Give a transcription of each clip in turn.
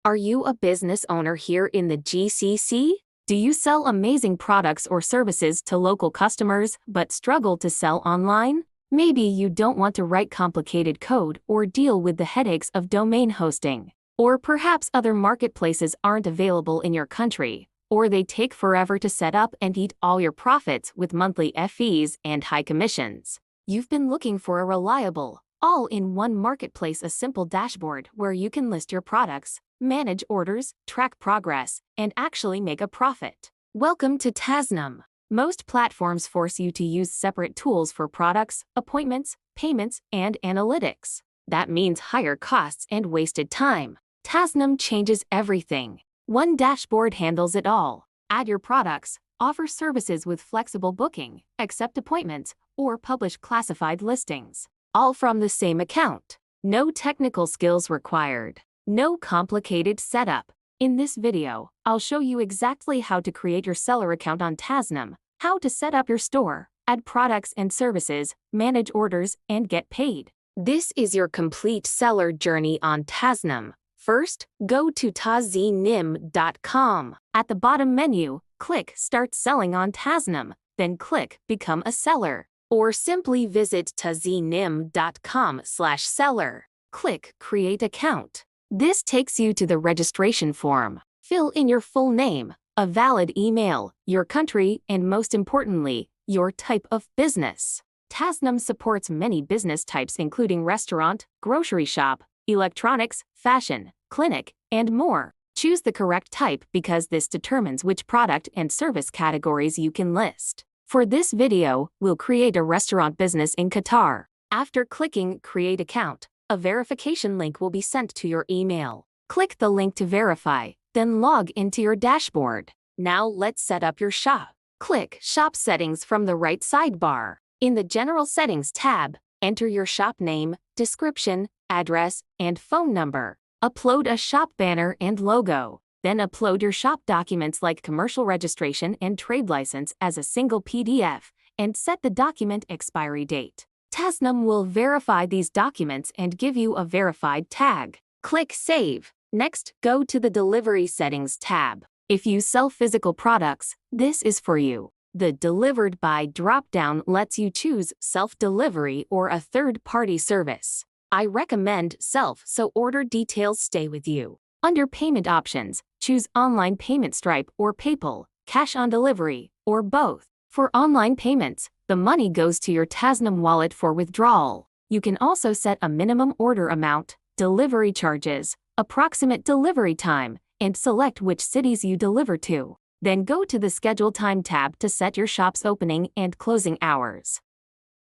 Are you a business owner here in the GCC? Do you sell amazing products or services to local customers but struggle to sell online? Maybe you don't want to write complicated code or deal with the headaches of domain hosting. Or perhaps other marketplaces aren't available in your country, or they take forever to set up and eat all your profits with monthly fees and high commissions. You've been looking for a reliable, all-in-one marketplace, a simple dashboard where you can list your products, manage orders, track progress, and actually make a profit. Welcome to Taznim. Most platforms force you to use separate tools for products, appointments, payments, and analytics. That means higher costs and wasted time. Taznim changes everything. One dashboard handles it all. Add your products, offer services with flexible booking, accept appointments, or publish classified listings. All from the same account. No technical skills required. No complicated setup. In this video, I'll show you exactly how to create your seller account on Taznim, how to set up your store, add products and services, manage orders, and get paid. This is your complete seller journey on Taznim. First, go to taznim.com. At the bottom menu, click Start Selling on Taznim, then click Become a Seller. Or simply visit taznim.com/seller. Click Create Account. This takes you to the registration form. Fill in your full name, a valid email, your country, and most importantly, your type of business. Taznim supports many business types including restaurant, grocery shop, electronics, fashion, clinic, and more. Choose the correct type because this determines which product and service categories you can list. For this video, we'll create a restaurant business in Qatar. After clicking Create Account, a verification link will be sent to your email. Click the link to verify, then log into your dashboard. Now let's set up your shop. Click Shop Settings from the right sidebar. In the General Settings tab, enter your shop name, description, address, and phone number. Upload a shop banner and logo. Then upload your shop documents like commercial registration and trade license as a single PDF, and set the document expiry date. Taznim will verify these documents and give you a verified tag. Click Save. Next, go to the Delivery Settings tab. If you sell physical products, this is for you. The Delivered By drop-down lets you choose self-delivery or a third-party service. I recommend self, so order details stay with you. Under Payment Options, choose Online Payment, Stripe or PayPal, Cash on Delivery, or both. For online payments, the money goes to your Taznim wallet for withdrawal. You can also set a minimum order amount, delivery charges, approximate delivery time, and select which cities you deliver to. Then go to the Schedule Time tab to set your shop's opening and closing hours.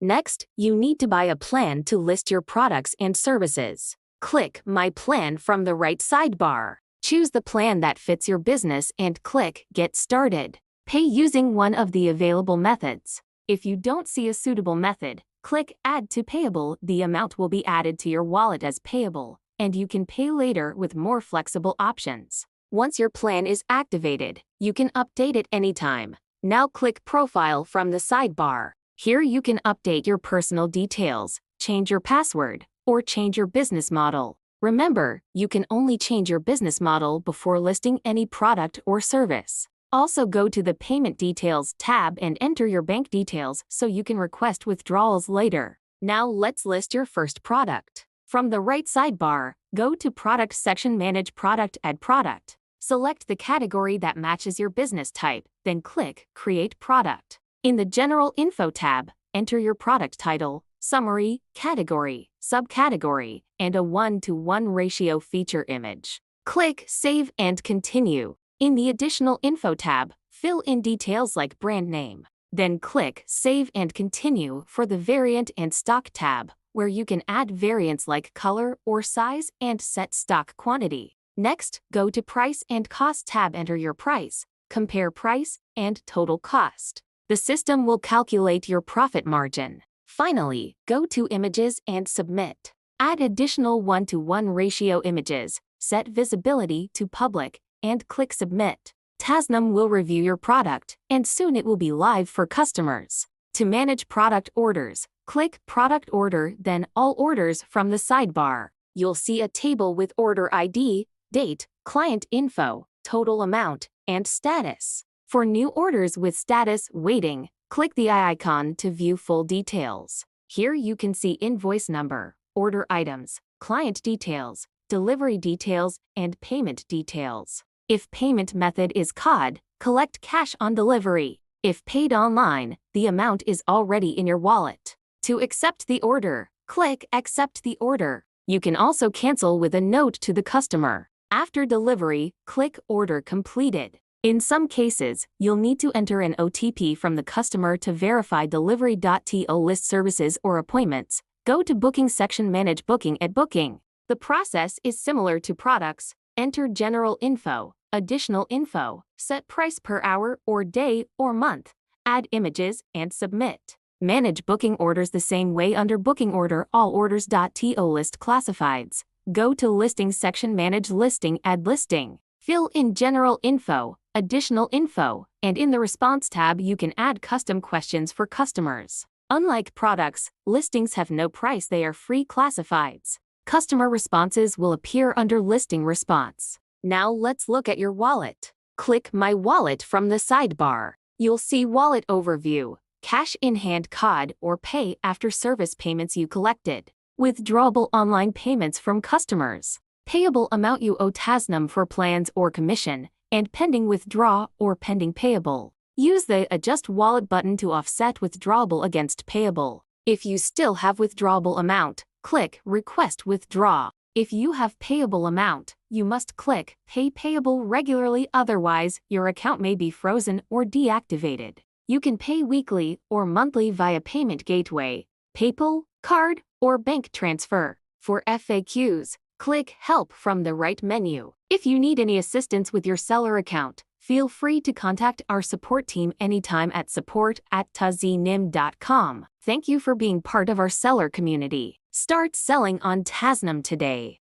Next, you need to buy a plan to list your products and services. Click My Plan from the right sidebar. Choose the plan that fits your business and click Get Started. Pay using one of the available methods. If you don't see a suitable method, click Add to Payable. The amount will be added to your wallet as payable, and you can pay later with more flexible options. Once your plan is activated, you can update it anytime. Now click Profile from the sidebar. Here you can update your personal details, change your password, or change your business model. Remember, you can only change your business model before listing any product or service. Also go to the Payment Details tab and enter your bank details so you can request withdrawals later. Now let's list your first product. From the right sidebar, go to Product section, Manage Product, Add Product. Select the category that matches your business type, then click Create Product. In the General Info tab, enter your product title, summary, category, subcategory, and a 1:1 ratio feature image. Click Save and Continue. In the Additional Info tab, fill in details like brand name. Then click Save and Continue for the Variant and Stock tab, where you can add variants like color or size and set stock quantity. Next, go to Price and Cost tab, enter your price, compare price, and total cost. The system will calculate your profit margin. Finally, go to Images and Submit. Add additional 1:1 ratio images, set visibility to public, and click Submit. Taznim will review your product, and soon it will be live for customers. To manage product orders, click Product Order, then All Orders from the sidebar. You'll see a table with order ID, date, client info, total amount, and status. For new orders with status waiting, click the eye icon to view full details. Here you can see invoice number, order items, client details, delivery details, and payment details. If payment method is COD, collect cash on delivery. If paid online, the amount is already in your wallet. To accept the order, click Accept the order. You can also cancel with a note to the customer. After delivery, click Order Completed. In some cases, you'll need to enter an OTP from the customer to verify delivery. To list services or appointments, go to Booking section, Manage Booking at Booking. The process is similar to products. Enter general info, additional info, set price per hour or day or month, add images, and submit. Manage booking orders the same way under Booking Order all orders. To list classifieds, go to Listing section, Manage Listing, Add Listing. Fill in general info, additional info, and in the Response tab you can add custom questions for customers. Unlike products, listings have no price, they are free classifieds. Customer responses will appear under Listing Response. Now let's look at your wallet. Click My Wallet from the sidebar. You'll see Wallet Overview, cash in hand, COD, or pay after service payments you collected. Withdrawable online payments from customers. Payable amount you owe Taznim for plans or commission, and pending withdraw or pending payable. Use the Adjust Wallet button to offset withdrawable against payable. If you still have withdrawable amount, click Request Withdraw. If you have payable amount, you must click Pay Payable regularly, otherwise your account may be frozen or deactivated. You can pay weekly or monthly via payment gateway, PayPal, card, or bank transfer. For FAQs, click Help from the right menu. If you need any assistance with your seller account, feel free to contact our support team anytime at support@taznim.com. Thank you for being part of our seller community. Start selling on Taznim today.